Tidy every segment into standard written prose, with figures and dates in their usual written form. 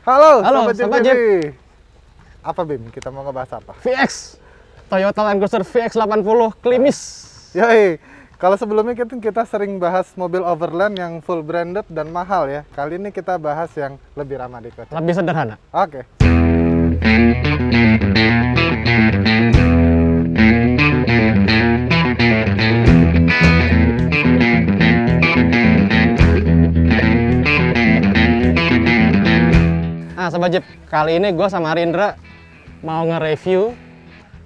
Halo, Halo, Sobat Sobat JPV. Apa Bim? Kita mau ngebahas apa? VX Toyota Land Cruiser VX 80 klimis. Yoi, kalau sebelumnya kita sering bahas mobil overland yang full branded dan mahal ya. Kali ini kita bahas yang lebih ramah di kota. Lebih sederhana. Oke. Nah, Sobat Jeep, kali ini gue sama Rindra mau nge-review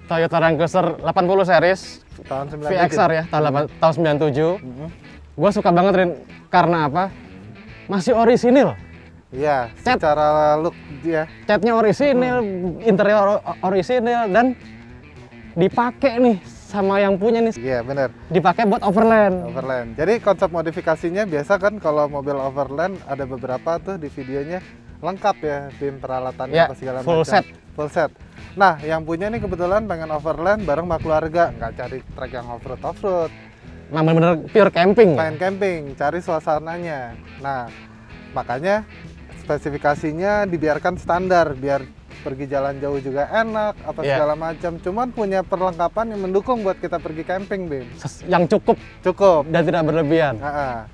Toyota Land Cruiser 80 series Tahun 97. VXR ya, tahun 97. Gue suka banget, Rin, karena apa? Masih orisinil. Iya, Cat. secara look dia. Catnya orisinil, interior orisinil, dan dipakai nih sama yang punya nih. Iya, bener. Dipakai buat overland. Overland. Jadi konsep modifikasinya biasa kan kalau mobil overland ada beberapa tuh di videonya lengkap ya, tim peralatannya Ya, apa segala full macam. set. Full set. Nah, yang punya nih kebetulan pengen overland bareng sama keluarga, nggak cari trek yang off-road. Memang bener-bener pure camping. Pengen camping, cari suasananya. Nah, makanya spesifikasinya dibiarkan standar biar pergi jalan jauh juga enak, apa Ya. segala macam. Cuman punya perlengkapan yang mendukung buat kita pergi camping, Bim. Yang cukup Cukup. dan tidak berlebihan.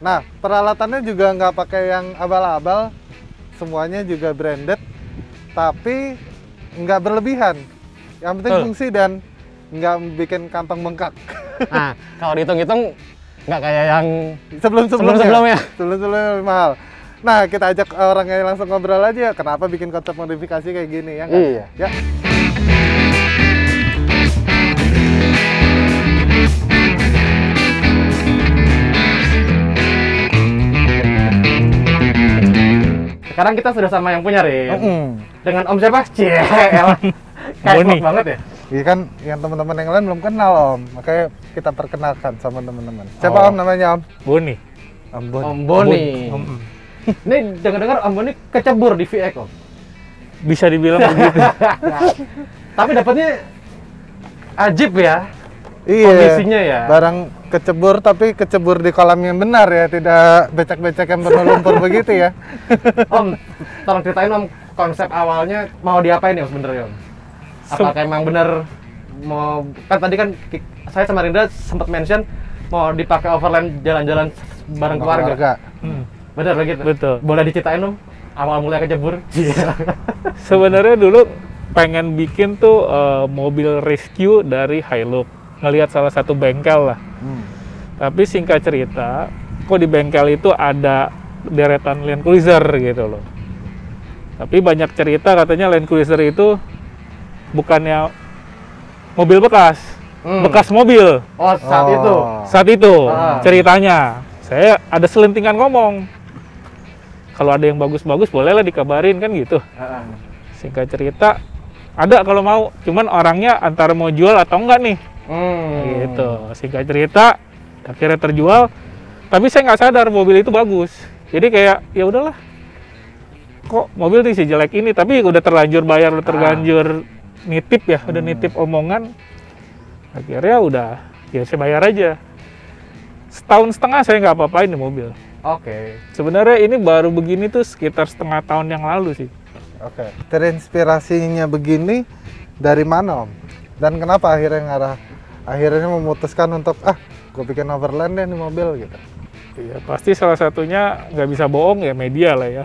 Nah, peralatannya juga nggak pakai yang abal-abal, semuanya juga branded, tapi nggak berlebihan. Yang penting Betul. fungsi dan nggak bikin kantong bengkak. Nah, kalau dihitung-hitung nggak kayak yang Sebelum-sebelumnya. ya. Sebelum-sebelumnya lebih mahal. Nah, kita ajak orangnya langsung ngobrol aja. Kenapa bikin konsep modifikasi kayak gini ya? nggak? Iya. Ya. Sekarang kita sudah sama yang punya, Rin. Mm-mm. Dengan Om siapa? Cie, elah. Kayak Boni. vlog banget ya. Iya kan, yang teman-teman yang lain belum kenal Om, makanya kita perkenalkan sama teman-teman. Siapa Oh. Om namanya Om? Boni. Om Bon. Om Boni. Om. Ini dengar-dengar Om Boni kecebur di VX, Om. Bisa dibilang begitu. Tapi dapatnya ajib ya. Iya. Kondisinya ya. Barang kecebur tapi kecebur di kolam yang benar ya, tidak becek-becek yang penuh lumpur begitu ya. Om, tolong ceritain Om konsep awalnya mau diapain ya sebenarnya Om? Apakah emang bener mau, kan tadi kan saya sama Rindra sempat mention mau dipakai overland jalan-jalan bareng Sama keluarga. Hmm, Bener begitu? betul. Boleh diceritain Om awal mulai kecebur? Iya. Sebenarnya dulu pengen bikin tuh mobil rescue dari Hilux. Ngelihat salah satu bengkel lah. Tapi singkat cerita, kok di bengkel itu ada deretan Land Cruiser gitu loh. Tapi banyak cerita katanya Land Cruiser itu bukannya mobil bekas, bekas mobil. Oh, saat Oh. itu. Saat itu Ah. ceritanya, saya ada selentingan ngomong. Kalau ada yang bagus-bagus bolehlah dikabarin kan gitu. Singkat cerita, ada kalau mau, cuman orangnya antara mau jual atau enggak nih. Gitu. Singkat cerita, akhirnya terjual. Tapi saya nggak sadar mobil itu bagus. Jadi kayak ya udahlah. Kok mobil nih si jelek ini, tapi udah terlanjur bayar, udah terlanjur nitip ya, udah nitip omongan. Akhirnya udah, ya saya bayar aja. Setahun setengah saya nggak apa-apain di mobil. Oke. Sebenarnya ini baru begini tuh sekitar setengah tahun yang lalu sih. Oke. Terinspirasinya begini dari mana Om? Dan kenapa akhirnya memutuskan untuk gue bikin overland deh nih mobil gitu. Iya, pasti salah satunya nggak bisa bohong ya media lah ya.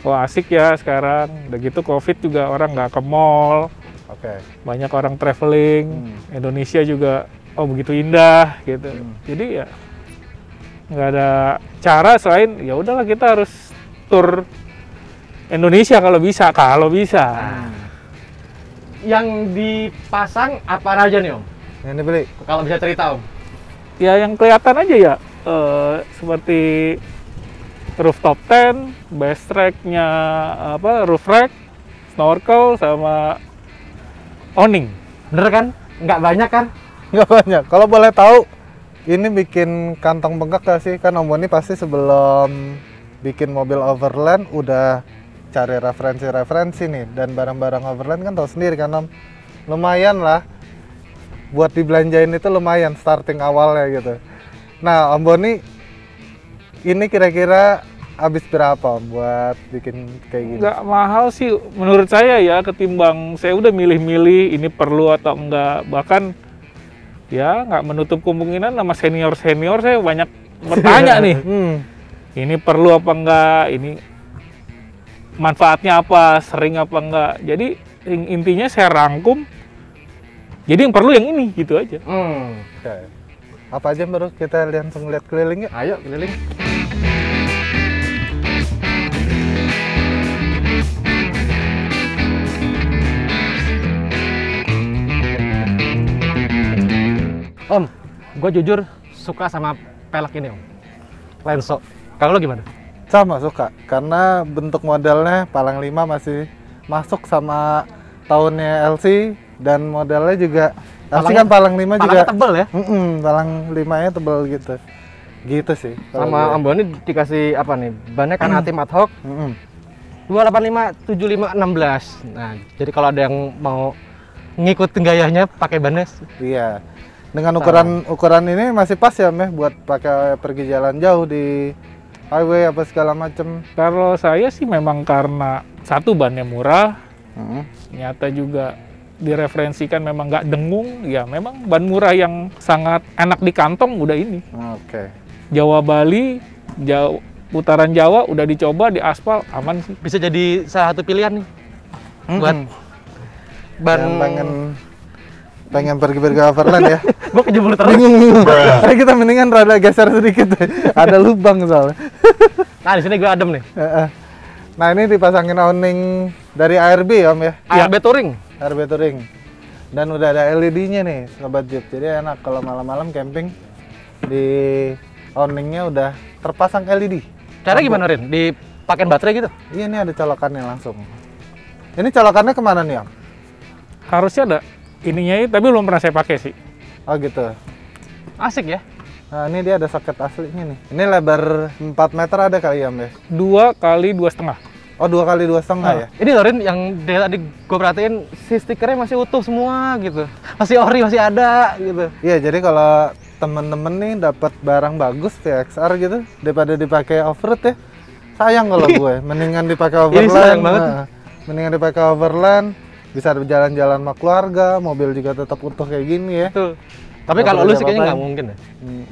Oh asik ya sekarang. Udah gitu COVID juga orang nggak ke mall, Oke. banyak orang traveling. Indonesia juga oh begitu indah gitu. Jadi ya nggak ada cara selain ya udahlah kita harus tur Indonesia kalau bisa. Yang dipasang apa aja nih Om? Yang dibeli. Kalau bisa cerita Om. Ya yang kelihatan aja ya seperti rooftop tent, base rack-nya roof rack, snorkel sama awning. Bener kan? Nggak banyak kan? Nggak banyak. Kalau boleh tahu, ini bikin kantong bengkak gak sih? Kan Om Boni pasti sebelum bikin mobil overland udah cari referensi-referensi nih. Dan barang-barang overland kan tahu sendiri kan Om. Lumayan lah. Buat dibelanjain itu lumayan starting awalnya gitu. Nah Om Boni, ini kira-kira habis berapa Om buat bikin kayak gini? Nggak mahal sih menurut saya ya, ketimbang saya udah milih-milih ini perlu atau enggak. Bahkan ya nggak menutup kemungkinan sama senior-senior saya banyak bertanya nih. Ini perlu apa enggak, ini manfaatnya apa, sering apa enggak. Jadi intinya saya rangkum, jadi yang perlu yang ini gitu aja. Oke. Apa aja Bro, kita langsung lihat keliling yuk. Ayo keliling. Om, gue jujur suka sama pelek ini Om, Lenso. Kalau lo gimana? Sama suka, karena bentuk modelnya Palang 5 masih masuk sama tahunnya LC, dan modelnya juga LC kan Palang 5 juga Palangnya tebel ya? Palang 5-nya tebel gitu. Gitu sih. kalau Sama gue. Om Boni dikasih apa nih? Bannya kan Atim ad hoc 285 75 16. Nah, jadi kalau ada yang mau ngikutin gayanya pakai bannya Iya. Dengan ukuran ini masih pas ya Meh buat pakai pergi jalan jauh di highway apa segala macem. Kalau saya sih memang karena satu bannya murah, nyata juga direferensikan memang nggak dengung, ya memang ban murah yang sangat enak di kantong udah ini. Oke. Jawa Bali, putaran Jawa udah dicoba di aspal, aman sih. bisa jadi salah satu pilihan nih buat ban. Yang pengen pergi-pergi overland ya. Gue kejebur terus. Bingung. Nah, kita mendingan rada geser sedikit. Ada lubang soalnya. Nah, di sini gue adem nih. Nah, ini dipasangin owning dari ARB ya Om ya. ARB Touring. ARB Touring. Dan udah ada LED-nya nih sobat Jeep. Jadi enak kalau malam-malam camping, di owningnya udah terpasang LED. Cara gimana Rin? Dipakein baterai gitu? Iya, ini ada colokannya langsung. Ini colokannya kemana nih Om? Harusnya ada ininya, tapi belum pernah saya pakai sih. Oh gitu. Asik ya? Nah, ini dia ada soket aslinya nih. Ini lebar 4 meter ada kali ya Om ya? 2 kali 2,5. Oh, 2 kali 2,5 ya? Ini loh Rin, yang dari tadi gue perhatiin si stikernya masih utuh semua gitu. Masih ori, masih ada gitu. Iya, jadi kalau temen-temen nih dapat barang bagus VXR gitu daripada dipakai off-road ya, sayang kalau gue. Mendingan dipakai overland. sayang banget. Mendingan dipakai overland, bisa berjalan-jalan sama keluarga, mobil juga tetap utuh kayak gini ya. Tuh. Tapi Nggak kalau perlu lu sih kayaknya diapa-apain. nggak mungkin ya.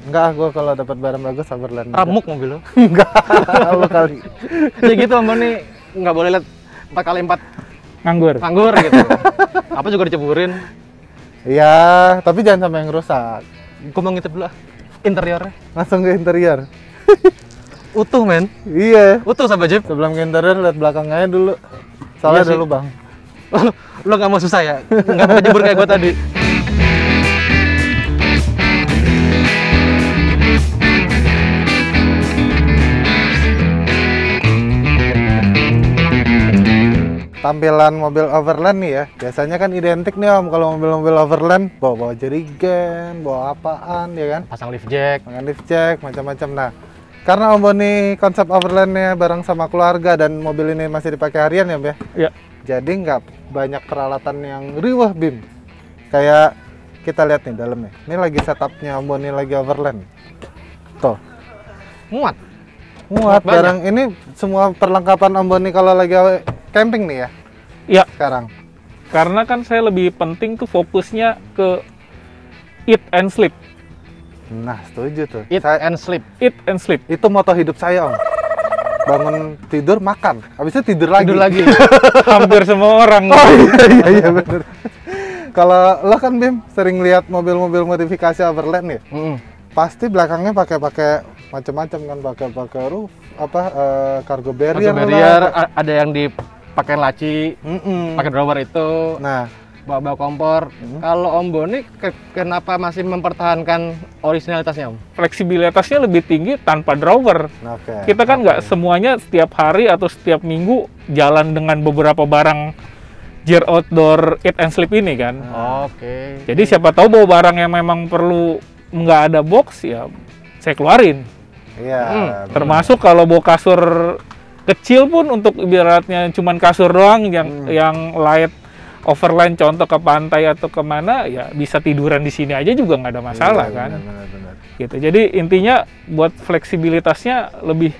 Enggak, gue kalau dapat barang bagus overland. juga. Remuk mobil lo. Enggak, lu kali. Ya gitu Om Boni, nggak boleh lihat 4x4 Nganggur. nganggur gitu. Apa juga diceburin. Iya, tapi jangan sampai yang rusak. Gue mau ngintip dulu ah, interiornya. Langsung ke interior. Utuh men, Iya, utuh sahabat Jeep. sebelum ke interior lihat belakangnya dulu. Soalnya Iya ada sih. lubang. Lo nggak mau susah ya? Nggak mau kejebur kayak gue tadi. Tampilan mobil overland nih ya, biasanya kan identik nih Om kalau mobil-mobil overland bawa jerigen, bawa apaan ya kan, Pasang lift jack. makan lift jack, macam-macam. Nah, karena Om Boni konsep overlandnya bareng sama keluarga dan mobil ini masih dipakai harian ya Om ya, Ya. jadi nggak banyak peralatan yang riwah Bim. Kayak kita lihat nih dalamnya, ini lagi setupnya Om Boni lagi overland. Tuh, Muat. muat Banyak. barang ini semua perlengkapan Om Boni kalau lagi camping nih ya Ya, sekarang. karena kan saya lebih penting tuh fokusnya ke eat and sleep. Nah, setuju tuh. Eat and sleep. Eat and sleep. Itu moto hidup saya Om. Bangun tidur makan, habis itu tidur lagi. Tidur lagi. Hampir semua orang. Oh iya bener. Kalau lo kan Bim sering lihat mobil-mobil modifikasi overland ya, pasti belakangnya pakai macam-macam kan, pakai roof cargo barrier. Barrier, lah. ada yang dipakai laci, pakai drawer itu, Nah, bawa kompor. Kalau Om Boni kenapa masih mempertahankan originalitasnya Om? Fleksibilitasnya lebih tinggi tanpa drawer. oke. Kita kan nggak semuanya setiap hari atau setiap minggu jalan dengan beberapa barang gear outdoor eat and sleep ini kan. Oke. Jadi siapa tahu bawa barang yang memang perlu nggak ada box ya saya keluarin. Iya. bener. Termasuk kalau bawa kasur kecil pun untuk ibaratnya cuman kasur doang yang light overland contoh ke pantai atau kemana ya bisa tiduran di sini aja juga nggak ada masalah Iya, kan. bener. Gitu. Jadi intinya buat fleksibilitasnya lebih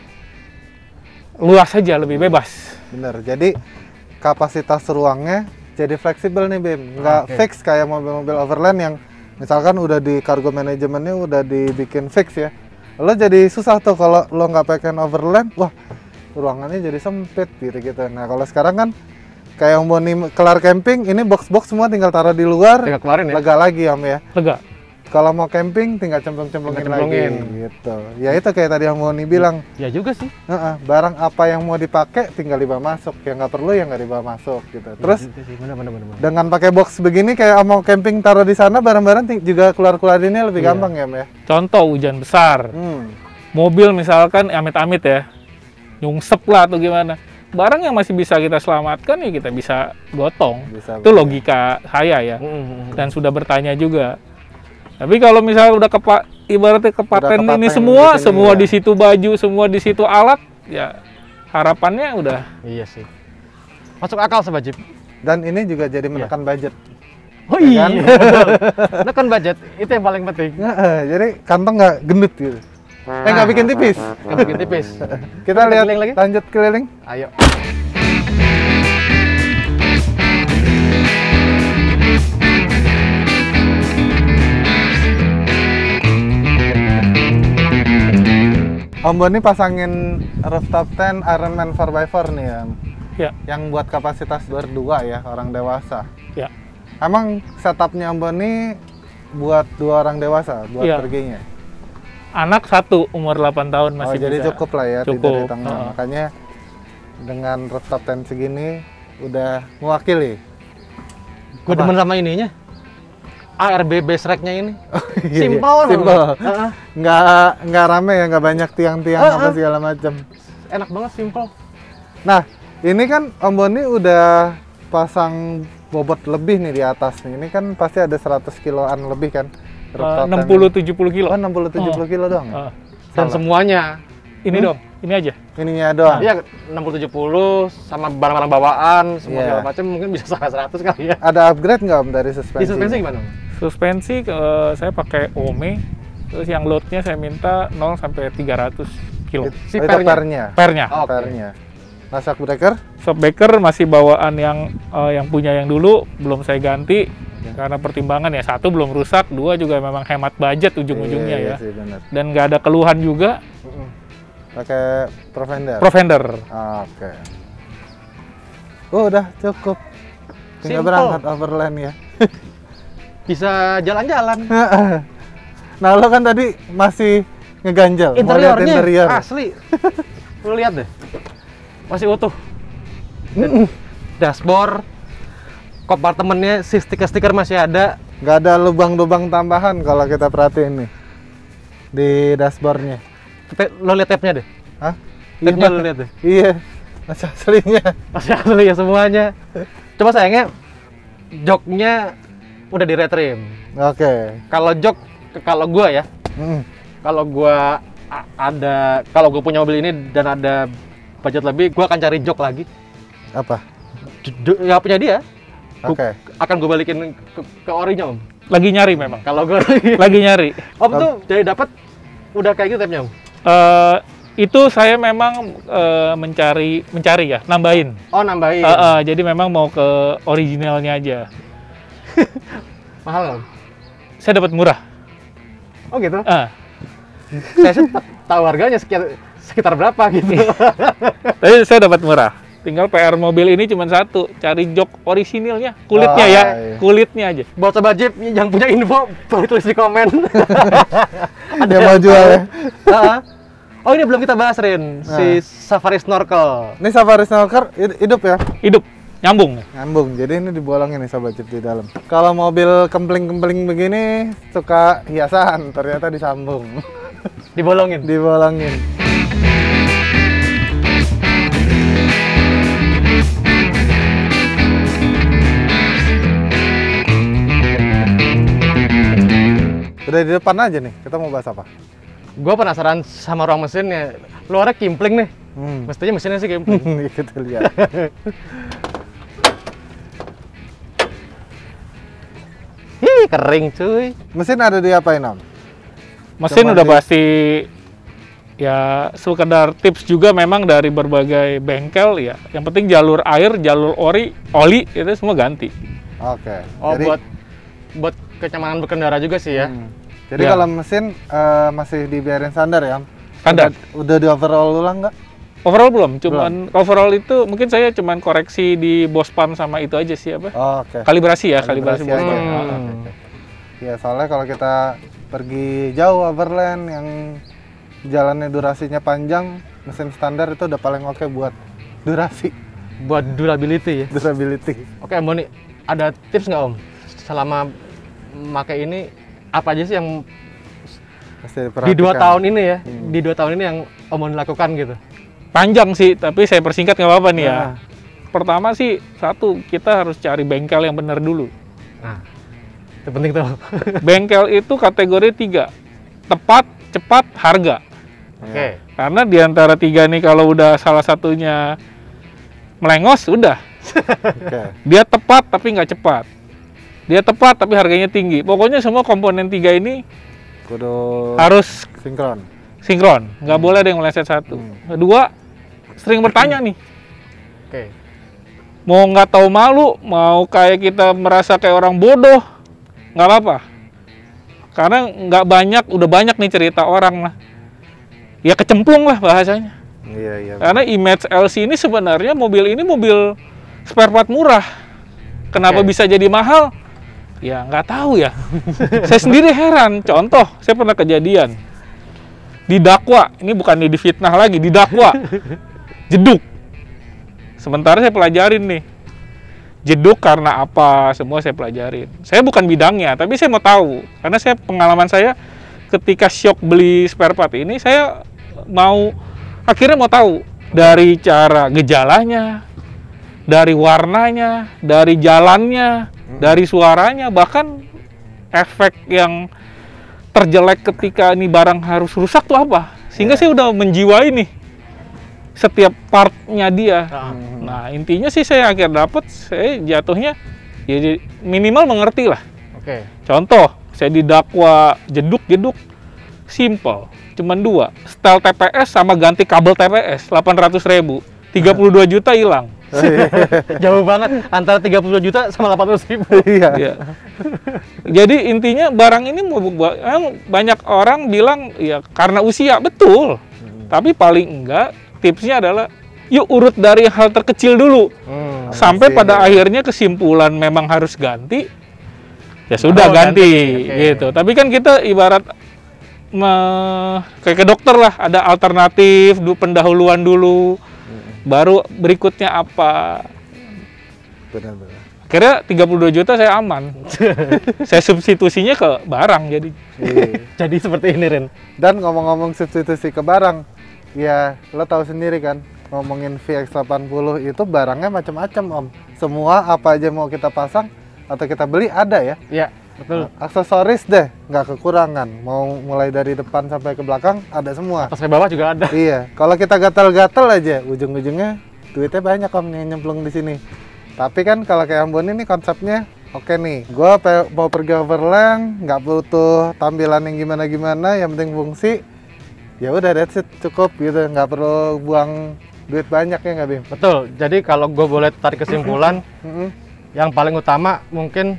luas saja, lebih bebas. Bener. Jadi kapasitas ruangnya jadi fleksibel nih Bim, nggak fix kayak mobil-mobil overland yang misalkan udah di cargo manajemennya udah dibikin fix ya. Lo jadi susah tuh kalau lo nggak pengen overland, wah ruangannya jadi sempit gitu. Nah kalau sekarang kan kayak yang Boni kelar camping, ini box-box semua tinggal taruh di luar, Tinggal keluarin ya. lega lagi Om ya. Lega. Kalau mau camping tinggal cemplung-cemplungin lagi gitu. Ya itu kayak tadi yang Boni bilang, Ya juga sih. barang apa yang mau dipakai tinggal dibawa masuk, yang nggak perlu ya nggak dibawa masuk gitu. Terus Bener. dengan pakai box begini kayak mau camping taruh di sana barang-barang juga keluarinnya lebih gampang ya Om ya. Contoh hujan besar, mobil misalkan amit-amit ya, nyungsep lah atau gimana. Barang yang masih bisa kita selamatkan ya kita bisa gotong. Bisa, Itu logika saya ya. Dan sudah bertanya juga. Tapi kalau misalnya udah ibaratnya kepaten ini semua ya. di situ baju, semua di situ alat, ya harapannya udah. Iya sih. Masuk akal Sobat Jeep. Dan ini juga jadi menekan budget. Oh Ya iya. Nah kan budget itu yang paling penting. Jadi kantong nggak gendut gitu. Nggak bikin tipis. Nggak bikin tipis. Kita lihat keliling lagi? lanjut keliling. Ayo. Om Boni pasangin rooftop tent Ironman 4x4 nih ya. Ya. Yang buat kapasitas berdua ya, orang dewasa. Ya. Emang setupnya Om Boni buat 2 orang dewasa, buat Iya. perginya? Anak 1 umur 8 tahun masih jadi bisa. cukup lah ya, Cukup. tidur di tengah. Makanya dengan rooftop tent segini udah mewakili. Gue demen sama ininya. ARB base rack-nya ini. Iya, Simple. Simple. Nggak rame ya, nggak banyak tiang-tiang apa segala macam. Enak banget, simple. Nah, ini kan Om Boni udah pasang bobot lebih nih di atas nih. Ini kan pasti ada 100 kiloan lebih kan? Rooftop tent. 60-70 kilo. Oh, 60-70 kilo doang ya? Dan semuanya. Ini dong, ini aja. Ininya doang? Iya, 60-70 sama barang-barang bawaan, semua Iya. segala macam mungkin bisa sampai 100 kali ya. Ada upgrade nggak Om dari Di suspensi? suspensi gimana? Suspensi saya pakai Ome, terus yang loadnya saya minta 0 sampai 300 kilo. Si Itu pernya? pernya? Pernya. Oke. Pernya. Nah, shock breaker? Shockbreaker masih bawaan yang punya yang dulu, belum saya ganti. Karena pertimbangan ya, 1 belum rusak, 2 juga memang hemat budget ujung-ujungnya Iya ya. sih, bener. Dan nggak ada keluhan juga. Pakai Provender? Provender. Oke. Udah cukup. Tinggal Simple. berangkat overland ya. Bisa jalan-jalan. Nah, lo kan tadi masih ngeganjel. Mau lihat Interiornya interior. asli. Lu lihat deh. Masih utuh. Dashboard, kompartemennya si stiker-stiker masih ada. Nggak ada lubang-lubang tambahan kalau kita perhatiin nih di dashboardnya. Lo lihat tab-nya deh. Hah? Tab-nya lo lihat deh. Iya. Masih aslinya. Masih asli ya semuanya. Cuma sayangnya joknya udah di retrim. Oke. Kalau jok, kalau gua ya, kalau gua kalau gua punya mobil ini dan ada budget lebih, gua akan cari jok lagi. Apa? Ya punya dia. Oke. Akan gua balikin ke orinya Om. Lagi nyari memang. Kalau gua Lagi nyari. Om tuh jadi dapat udah kayak gitu tabnya Om. Itu saya memang mencari ya, nambahin. Oh nambahin. Jadi memang mau ke originalnya aja. Mahal Om. Saya dapat murah. Oh gitu. Ah, Saya tahu harganya sekitar berapa gitu. Tapi saya dapat murah. Tinggal PR mobil ini cuma 1, cari jok orisinilnya, kulitnya ya, iya. kulitnya aja. Buat Sobat Jeep yang punya info, boleh tulis di komen. Ada yang mau jual ya? Oh ini belum kita bahas Rin, si Safari Snorkel. Ini Safari Snorkel hidup ya? Hidup, nyambung. Nyambung, jadi ini dibolongin nih Sobat Jeep di dalam. Kalau mobil kempling-kempling begini suka hiasan, ternyata disambung. Dibolongin. Dibolongin. Udah di depan aja nih, kita mau bahas apa? Gue penasaran sama ruang mesinnya. Luarnya kimpling nih. Mestinya mesinnya sih kimpling. Kita lihat. Hi, kering cuy. Mesin ada diapain Om? Mesin Coba udah di- pasti Ya sekedar tips juga memang dari berbagai bengkel ya. Yang penting jalur air, jalur oli itu semua ganti. Oke. Oh, Jadi, buat kenyamanan berkendara juga sih ya. Jadi Ya. kalau mesin masih dibiarin standar ya, Om? Standar. Udah di overhaul ulang nggak? Overall belum, cuman overall itu mungkin saya cuman koreksi di bos pump sama itu aja sih apa? Oh, oke. Kalibrasi ya, kalibrasi bos aja. pump. Oke, oke. Ya soalnya kalau kita pergi jauh overland yang jalannya durasinya panjang, mesin standar itu udah paling oke buat durasi, Buat durability ya. durability. Oke, Om Boni, ada tips nggak Om? Selama pakai ini, apa aja sih yang Mesti di 2 diperhatikan. tahun ini ya, di 2 tahun ini yang Om Boni lakukan gitu? Panjang sih, tapi saya persingkat nggak apa-apa nih ya. Nah. Pertama sih, satu, kita harus cari bengkel yang benar dulu. Nah, itu penting tuh. Bengkel itu kategori 3, tepat, cepat, harga. Oke. Karena di antara 3 nih kalau udah salah satunya melengos, udah. Oke. Dia tepat tapi nggak cepat. Dia tepat tapi harganya tinggi. Pokoknya semua komponen 3 ini Kudu harus sinkron. sinkron. Nggak boleh ada yang meleset satu. Kedua, sering bertanya nih. Oke. Mau nggak tahu malu, mau kayak kita merasa kayak orang bodoh, nggak apa-apa. Karena nggak banyak, udah banyak nih cerita orang lah. Ya kecemplung lah bahasanya. Iya, iya. Karena image LC ini sebenarnya mobil ini mobil spare part murah. Kenapa Oke. bisa jadi mahal? Ya nggak tahu ya. Saya sendiri heran. Contoh, saya pernah kejadian. Didakwa, ini bukan difitnah lagi, didakwa. Jeduk. Sementara saya pelajarin nih. Jeduk karena apa, semua saya pelajarin. Saya bukan bidangnya, tapi saya mau tahu. Karena pengalaman saya ketika shock beli spare part ini, saya akhirnya mau tahu. Dari cara gejalanya, dari warnanya, dari jalannya, dari suaranya, bahkan efek yang terjelek ketika ini barang harus rusak tuh apa. Sehingga saya udah menjiwai nih setiap partnya dia. Nah, intinya sih saya akhirnya dapat, saya jatuhnya ya minimal mengerti lah. Oke. Contoh, saya didakwa jeduk, simple, cuman 2, setel TPS sama ganti kabel TPS 800.000, 32 juta hilang. Jauh banget antara 32 juta sama 800.000. Iya. Ya. Jadi intinya barang ini emang banyak orang bilang ya karena usia, betul. Tapi paling enggak tipsnya adalah yuk urut dari hal terkecil dulu. Sampai pada akhirnya kesimpulan memang harus ganti. Ya sudah ganti Oke. gitu. Tapi kan kita ibarat kayak ke dokter lah, ada alternatif, pendahuluan dulu. Baru berikutnya apa? Benar-benar. Akhirnya 32 juta saya aman. Saya substitusinya ke barang jadi. Iya. Jadi seperti ini, Ren. Dan ngomong-ngomong substitusi ke barang, ya lo tahu sendiri kan, ngomongin VX80 itu barangnya macam-macam Om. Semua apa aja mau kita pasang atau kita beli ada ya. Iya, betul. Aksesoris deh, nggak kekurangan. Mau mulai dari depan sampai ke belakang ada semua. Atas ke bawah juga ada. Iya, kalau kita gatal-gatal aja, ujung-ujungnya duitnya banyak Om yang nyemplung di sini. Tapi kan kalau kayak Ambon ini konsepnya oke nih, gua mau pergi overland, nggak butuh tampilan yang gimana-gimana, yang penting fungsi. Ya udah that's it, cukup gitu, nggak perlu buang duit banyak ya nggak Bim? Betul. Jadi kalau gue boleh tarik kesimpulan, Mm-mm. yang paling utama mungkin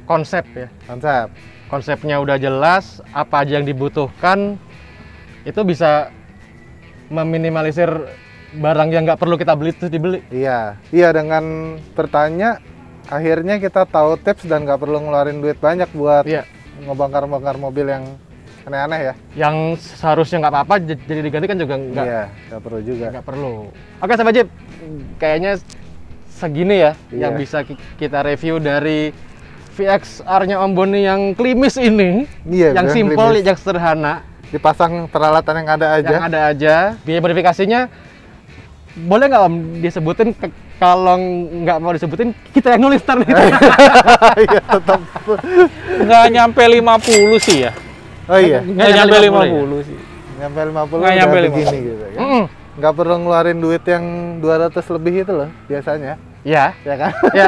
konsep ya. Konsep. Konsepnya udah jelas, apa aja yang dibutuhkan, itu bisa meminimalisir barang yang nggak perlu kita beli terus dibeli. Iya, iya dengan bertanya, akhirnya kita tahu tips dan nggak perlu ngeluarin duit banyak buat Iya. ngebongkar-bongkar mobil yang aneh-aneh ya. Yang seharusnya nggak apa-apa jadi diganti kan juga nggak Iya, nggak perlu juga. nggak perlu. Oke, Sahabat Jeep, kayaknya segini ya Iya. yang bisa kita review dari VXR-nya Om Boni yang klimis ini, Iya, yang bilang simple, klimis. yang sederhana, Dipasang peralatan yang ada aja. yang ada aja. Biaya modifikasinya boleh nggak Om disebutin? Kalau nggak mau disebutin, kita yang nulis ntar nih. Iya, tetap. Nggak nyampe 50 sih ya. Oh iya, Nggak nyampe 50 sih. nyampe 50 Nggak udah nyampe begini gitu kan. Mm-mm. Nggak perlu ngeluarin duit yang 200 lebih itu loh biasanya, Ya, ya kan? ya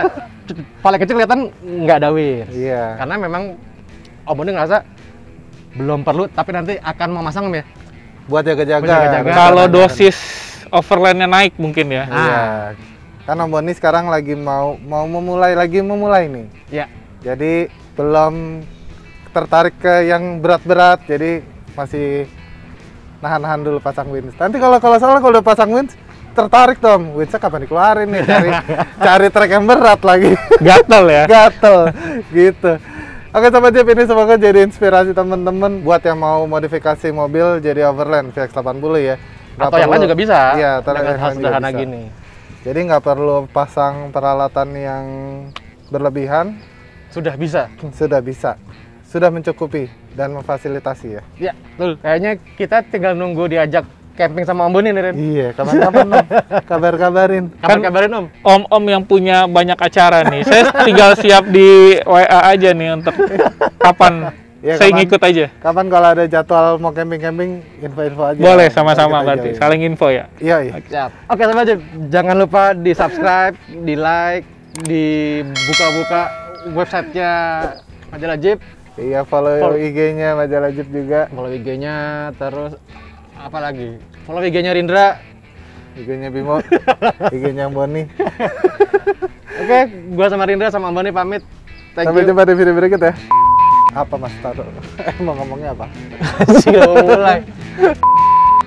paling kecil kelihatan nggak ada wir. Iya. Karena memang Om Boni ngerasa belum perlu, tapi nanti akan memasang Om ya. Buat jaga-jaga. Buat jaga-jaga. Kalau dosis overlandnya naik mungkin ya. Iya. Kan Om Boni sekarang lagi mau memulai nih. Ya. Jadi belum tertarik ke yang berat-berat, jadi masih nahan-nahan dulu pasang winch. Nanti kalau salah kalau udah pasang winch tertarik dong, winchnya kapan dikeluarin nih, cari trek yang berat lagi. Gatel ya. Gatel gitu. Oke Sobat Jeep, ini semoga jadi inspirasi teman-teman buat yang mau modifikasi mobil jadi overland VX80 ya. Atau yang lain juga bisa. Iya, dengan hal sederhana bisa. gini. Jadi nggak perlu pasang peralatan yang berlebihan, Sudah bisa. sudah mencukupi dan memfasilitasi ya. Ya, betul. Kayaknya kita tinggal nunggu diajak camping sama Om Boni nih, Ren. Iya, kapan-kapan Om, kabarin. Kabarin Om. Om-om yang punya banyak acara nih. Saya tinggal siap di WA aja nih untuk kapan Iya, saya kapan- ngikut aja. Kapan kalau ada jadwal mau camping, info aja. Boleh Ntar sama-sama kita berarti. join. Saling info ya. Iya. Siap. Oke, Sobat Jeep, jangan lupa di-subscribe, di-like, dibuka-buka websitenya Majalah Jeep, Iya, follow IG-nya Majalah Jeep juga. follow IG-nya, terus apa lagi? Follow IG-nya Rindra. IG-nya Bimo, IG-nya Boni. Oke, gua sama Rindra sama Om Boni pamit. Thank Sampai you. jumpa di video berikut ya. Apa Mas Taro? Mau ngomongnya apa? Sih udah mulai.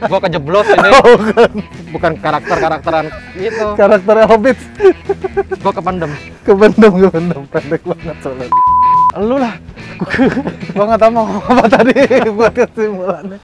Gua kejeblos ini. Bukan karakter-karakteran gitu. Karakternya Hobbit. Gua kependem. Kebendem pendek banget soalnya. Lu lah. Gua nggak tahu mau ngomong apa tadi buat kesimpulannya.